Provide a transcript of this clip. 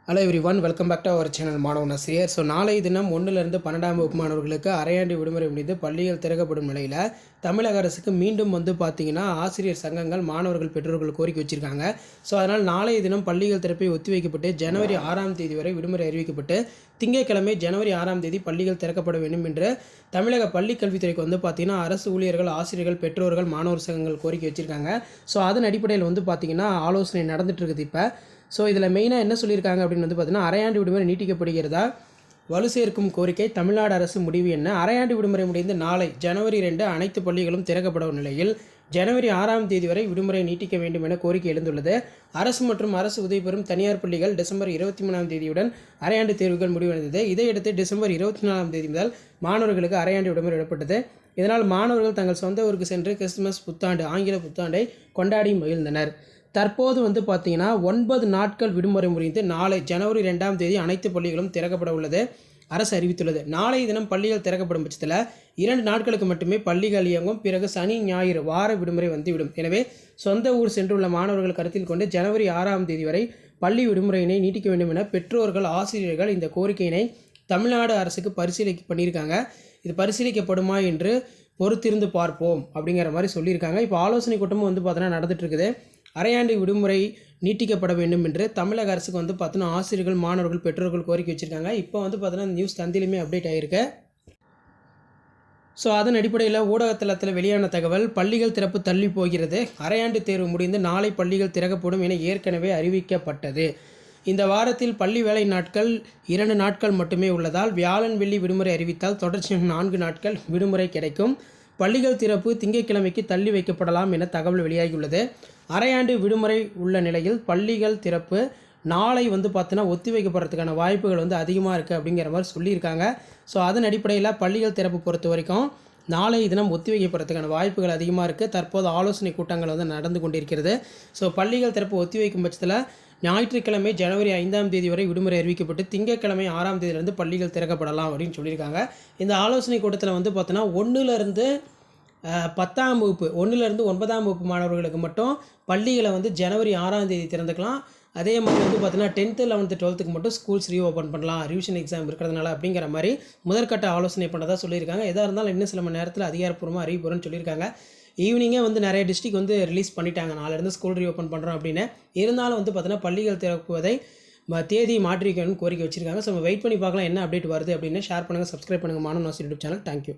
Hello everyone, welcome back to our channel மாணவன் ஆசிரியர். நாளை தினம் 1லிருந்து 12ஆம் வகுப்பு மாணவர்களுக்கு அரையாண்டு விடுமுறை முடிந்து பள்ளிகள் திறக்கப்படும் நிலையில் தமிழக அரசுக்கு மீண்டும் பார்த்திங்கன்னா ஆசிரியர் சங்கங்கள், மாணவர்கள், பெற்றோர்கள் கோரிக்கை வச்சுருக்காங்க. அதனால் நாளைய தினம் பள்ளிகள் திறப்பை ஒத்திவைக்கப்பட்டு ஜனவரி 6ஆம் தேதி வரை விடுமுறை அறிவிக்கப்பட்டு திங்கட்கிழமை ஜனவரி 6ஆம் தேதி பள்ளிகள் திறக்கப்பட வேண்டும் என்று தமிழக பள்ளி கல்வித்துறைக்கு பார்த்திங்கன்னா அரசு ஊழியர்கள், ஆசிரியர்கள், பெற்றோர்கள், மாணவர் சங்கங்கள் கோரிக்கை வச்சுருக்காங்க. அதன் அடிப்படையில் பார்த்திங்கன்னா ஆலோசனை நடந்துட்டு இருக்குது. இப்போ இதில் மெயினாக என்ன சொல்லியிருக்காங்க அப்படின்னு பார்த்தீங்கன்னா, அரையாண்டு விடுமுறை நீட்டிக்கப்படுகிறதா வலு சேர்க்கும் கோரிக்கை தமிழ்நாடு அரசு முடிவு என்ன? அரையாண்டு விடுமுறை முடிந்து நாளை ஜனவரி 2 அனைத்து பள்ளிகளும் திறக்கப்படும் நிலையில் ஜனவரி 6ஆம் தேதி வரை விடுமுறை நீட்டிக்க வேண்டும் என கோரிக்கை எழுந்துள்ளது. அரசு மற்றும் அரசு உதவி பெறும் தனியார் பள்ளிகள் டிசம்பர் 23ஆம் தேதியுடன் அரையாண்டு தேர்வுகள் முடிவடைந்தது. இதையடுத்து டிசம்பர் 24ஆம் தேதி முதல் மாணவர்களுக்கு அரையாண்டு விடுமுறை விடப்பட்டது. இதனால் மாணவர்கள் தங்கள் சொந்த ஊருக்கு சென்று கிறிஸ்துமஸ் புத்தாண்டு, ஆங்கில புத்தாண்டை கொண்டாடி மகிழ்ந்தனர். தற்போது பார்த்தீங்கன்னா 9 நாட்கள் விடுமுறை முடிந்து நாளை ஜனவரி 2ஆம் தேதி அனைத்து பள்ளிகளும் திறக்கப்பட உள்ளது அரசு அறிவித்துள்ளது. நாளைய தினம் பள்ளிகள் திறக்கப்படும் பட்சத்தில் 2 நாட்களுக்கு மட்டுமே பள்ளிகள் இயங்கும். பிறகு சனி, ஞாயிறு வார விடுமுறை வந்துவிடும். எனவே சொந்த ஊர் சென்றுள்ள மாணவர்கள் கருத்தில் கொண்டு ஜனவரி 6ஆம் தேதி வரை பள்ளி விடுமுறையினை நீட்டிக்க வேண்டும் என பெற்றோர்கள், ஆசிரியர்கள் இந்த கோரிக்கையினை தமிழ்நாடு அரசுக்கு பண்ணியிருக்காங்க. இது பரிசீலிக்கப்படுமா என்று பொறுத்திருந்து பார்ப்போம் அப்படிங்கிற மாதிரி சொல்லியிருக்காங்க. இப்போ ஆலோசனை கூட்டமும் பார்த்தீங்கன்னா நடந்துட்டு இருக்குது. அரையாண்டு விடுமுறை நீட்டிக்கப்பட வேண்டும் என்று தமிழக அரசுக்கு பார்த்தீங்கன்னா ஆசிரியர்கள், மாணவர்கள், பெற்றோர்கள் கோரிக்கை வச்சுருக்காங்க. இப்போ பார்த்தீங்கன்னா நியூஸ் தந்திலுமே அப்டேட் ஆகிருக்கு. அதன் அடிப்படையில் ஊடகத்தளத்தில் வெளியான தகவல், பள்ளிகள் திறப்பு தள்ளி போகிறது. அரையாண்டு தேர்வு முடிந்து நாளை பள்ளிகள் திறக்கப்படும் என ஏற்கனவே அறிவிக்கப்பட்டது. இந்த வாரத்தில் பள்ளி வேலை நாட்கள் 2 நாட்கள் மட்டுமே உள்ளதால் வியாழன், வெள்ளி விடுமுறை அறிவித்தால் தொடர்ச்சியாக 4 நாட்கள் விடுமுறை கிடைக்கும். பள்ளிகள் திறப்பு திங்கட்கிழமைக்கு தள்ளி வைக்கப்படலாம் என தகவல் வெளியாகியுள்ளது. அரையாண்டு விடுமுறை உள்ள நிலையில் பள்ளிகள் திறப்பு நாளை பார்த்தீங்கன்னா ஒத்தி வைக்கப்படுறதுக்கான வாய்ப்புகள் அதிகமாக இருக்குது அப்படிங்கிற மாதிரி சொல்லியிருக்காங்க. அதன் அடிப்படையில் பள்ளிகள் திறப்பு பொறுத்த வரைக்கும் நாளைய தினம் ஒத்தி வைக்கப்படுறதுக்கான வாய்ப்புகள் அதிகமாக இருக்குது. தற்போது ஆலோசனை கூட்டங்கள் நடந்து கொண்டிருக்கிறது. பள்ளிகள் திறப்பு ஒத்தி வைக்கும் பட்சத்தில் ஞாயிற்றுக்கிழமை ஜனவரி 5ஆம் தேதி வரை விடுமுறை அறிவிக்கப்பட்டு திங்கட்கிழமை 6ஆம் தேதியிலிருந்து பள்ளிகள் திறக்கப்படலாம் அப்படின்னு சொல்லியிருக்காங்க. இந்த ஆலோசனை கூட்டத்தில் பார்த்தீங்கன்னா 1லிருந்து 10ஆம் வகுப்பு, 1லிருந்து 9ஆம் வகுப்பு மாணவர்களுக்கு மட்டும் பள்ளிகளை ஜனவரி 6ஆம் தேதி திறந்துக்கலாம். அதே மாதிரி பார்த்தீங்கன்னா 10th, 11th, 12th மட்டும் ஸ்கூல்ஸ் ரீஓப்பன் பண்ணலாம், ரிவிஷன் எக்ஸாம் இருக்கிறதுனால அப்படிங்கிற மாதிரி முதற்கட்ட ஆலோசனை பண்ணதாக சொல்லியிருக்காங்க. எதாக இருந்தாலும் இன்னும் சில மணி நேரத்தில் அதிகாரப்பூர்வமாக அறிவிப்புறன்னு சொல்லியிருக்காங்க. ஈவினிங்கே நிறைய டிஸ்ட்ரிக்ட் ரிலீஸ் பண்ணிட்டாங்க, நாளிலிருந்து ஸ்கூல் ரீஓப்பன் பண்ணுறோம் அப்படின்னு. இருந்தாலும் பார்த்தீங்கன்னா பள்ளிகள் திறக்குவதை தேதி மாற்றி வைக்கணும்னு கோரிக்கை வச்சுருக்காங்க. வெயிட் பண்ணி பார்க்கலாம் என்ன அப்டேட் வருது அப்படின்னு. ஷேர் பண்ணுங்கள், சப்ஸ்கிரைப் பண்ணுங்கள் மாணவன் ஆசிரியர் யூடியூப் சேனல். தேங்க்யூ.